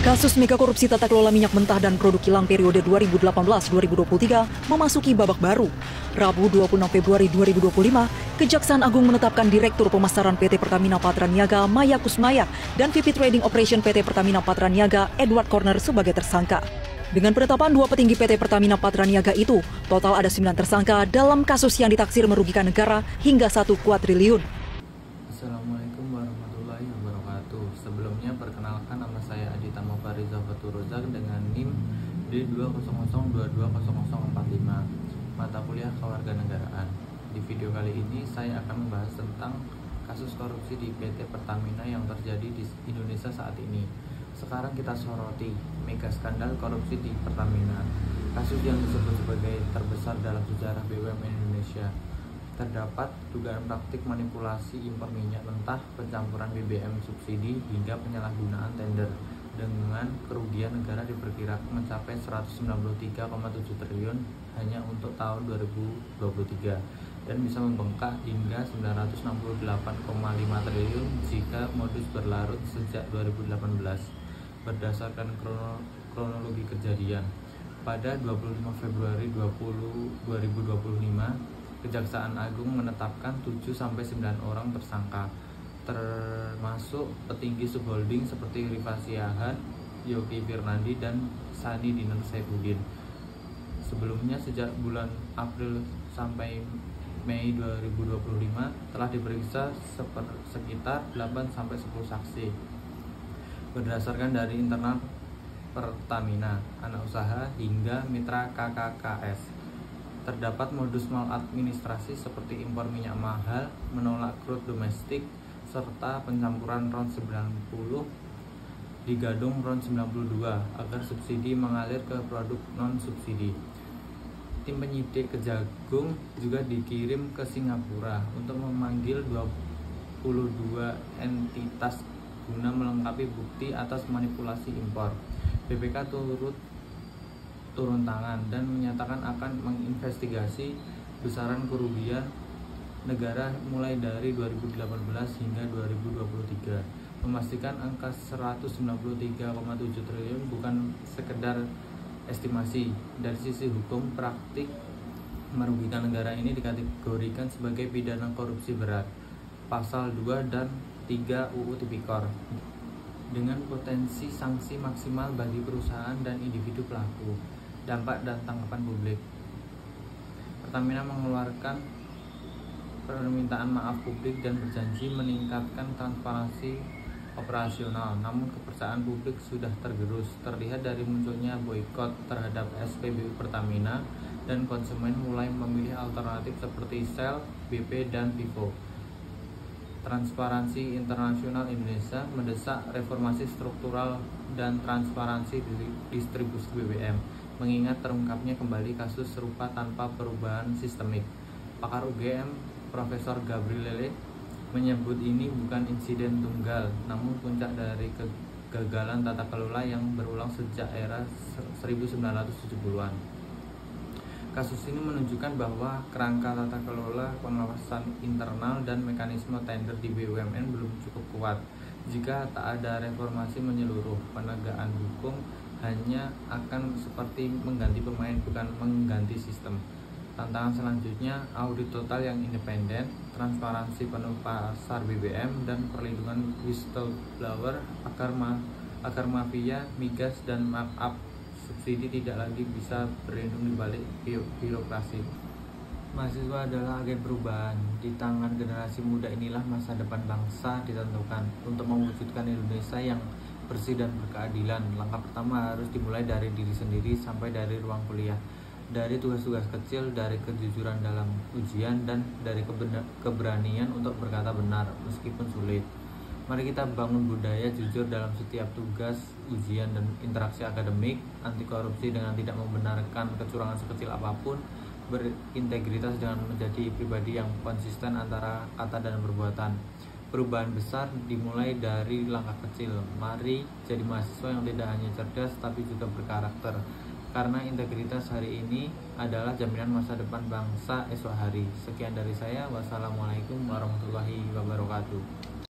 Kasus mega korupsi tata kelola minyak mentah dan produk kilang periode 2018-2023 memasuki babak baru. Rabu 26 Februari 2025, Kejaksaan Agung menetapkan Direktur Pemasaran PT Pertamina Patraniaga Maya Kusmaya dan VP Trading Operation PT Pertamina Patraniaga Edward Corner sebagai tersangka. Dengan penetapan dua petinggi PT Pertamina Patraniaga itu, total ada 9 tersangka dalam kasus yang ditaksir merugikan negara hingga 1 kuadriliun. Assalamualaikum warahmatullahi wabarakatuh. Sebelumnya perkenalkan, nama saya Adita Mufariza Faturozak dengan NIM D200220045, mata kuliah kewarganegaraan. Di video kali ini saya akan membahas tentang kasus korupsi di PT Pertamina yang terjadi di Indonesia saat ini. Sekarang kita soroti mega skandal korupsi di Pertamina, kasus yang disebut sebagai terbesar dalam sejarah BUMN Indonesia. Terdapat dugaan praktik manipulasi impor minyak mentah, pencampuran BBM subsidi, hingga penyalahgunaan tender dengan kerugian negara diperkirakan mencapai 193,7 triliun hanya untuk tahun 2023 dan bisa membengkak hingga 968,5 triliun jika modus berlarut sejak 2018. Berdasarkan kronologi kejadian, pada 25 Februari 2025, Kejaksaan Agung menetapkan 7-9 orang tersangka, termasuk petinggi subholding seperti Rifa Siahaan, Yogi Firnandi, dan Sani Dinar Saifuddin. Sebelumnya, sejak bulan April sampai Mei 2025 telah diperiksa sekitar 8-10 saksi. Berdasarkan dari internal Pertamina, anak usaha, hingga mitra KKKS, terdapat modus maladministrasi seperti impor minyak mahal, menolak crude domestik, serta pencampuran RON 90 digadung RON 92 agar subsidi mengalir ke produk non-subsidi. Tim penyidik Kejagung juga dikirim ke Singapura untuk memanggil 22 entitas guna melengkapi bukti atas manipulasi impor. BPK turun tangan dan menyatakan akan menginvestigasi besaran kerugian negara mulai dari 2018 hingga 2023, memastikan angka 193,7 triliun bukan sekedar estimasi. Dari sisi hukum, praktik merugikan negara ini dikategorikan sebagai pidana korupsi berat, pasal 2 dan 3 UU Tipikor, dengan potensi sanksi maksimal bagi perusahaan dan individu pelaku. Dampak dan tanggapan publik. Pertamina mengeluarkan permintaan maaf publik dan berjanji meningkatkan transparansi operasional, namun kepercayaan publik sudah tergerus, terlihat dari munculnya boikot terhadap SPBU Pertamina dan konsumen mulai memilih alternatif seperti Shell, BP, dan Vivo. Transparansi Internasional Indonesia mendesak reformasi struktural dan transparansi distribusi BBM, mengingat terungkapnya kembali kasus serupa tanpa perubahan sistemik. Pakar UGM Profesor Gabriel menyebut ini bukan insiden tunggal, namun puncak dari kegagalan tata kelola yang berulang sejak era 1970-an. Kasus ini menunjukkan bahwa kerangka tata kelola, pengawasan internal, dan mekanisme tender di BUMN belum cukup kuat. Jika tak ada reformasi menyeluruh, penegakan hukum hanya akan seperti mengganti pemain, bukan mengganti sistem. Tantangan selanjutnya, audit total yang independen, transparansi penuh pasar BBM, dan perlindungan whistleblower agar mafia, migas, dan markup subsidi tidak lagi bisa berlindung di balik birokrasi. Mahasiswa adalah agen perubahan. Di tangan generasi muda inilah masa depan bangsa ditentukan. Untuk mewujudkan Indonesia yang bersih dan berkeadilan, langkah pertama harus dimulai dari diri sendiri sampai dari ruang kuliah, dari tugas-tugas kecil, dari kejujuran dalam ujian, dan dari keberanian untuk berkata benar meskipun sulit. Mari kita bangun budaya jujur dalam setiap tugas, ujian, dan interaksi akademik, anti korupsi dengan tidak membenarkan kecurangan sekecil apapun, berintegritas dengan menjadi pribadi yang konsisten antara kata dan perbuatan. Perubahan besar dimulai dari langkah kecil. Mari jadi mahasiswa yang tidak hanya cerdas tapi juga berkarakter, karena integritas hari ini adalah jaminan masa depan bangsa esok hari. Sekian dari saya. Wassalamualaikum warahmatullahi wabarakatuh.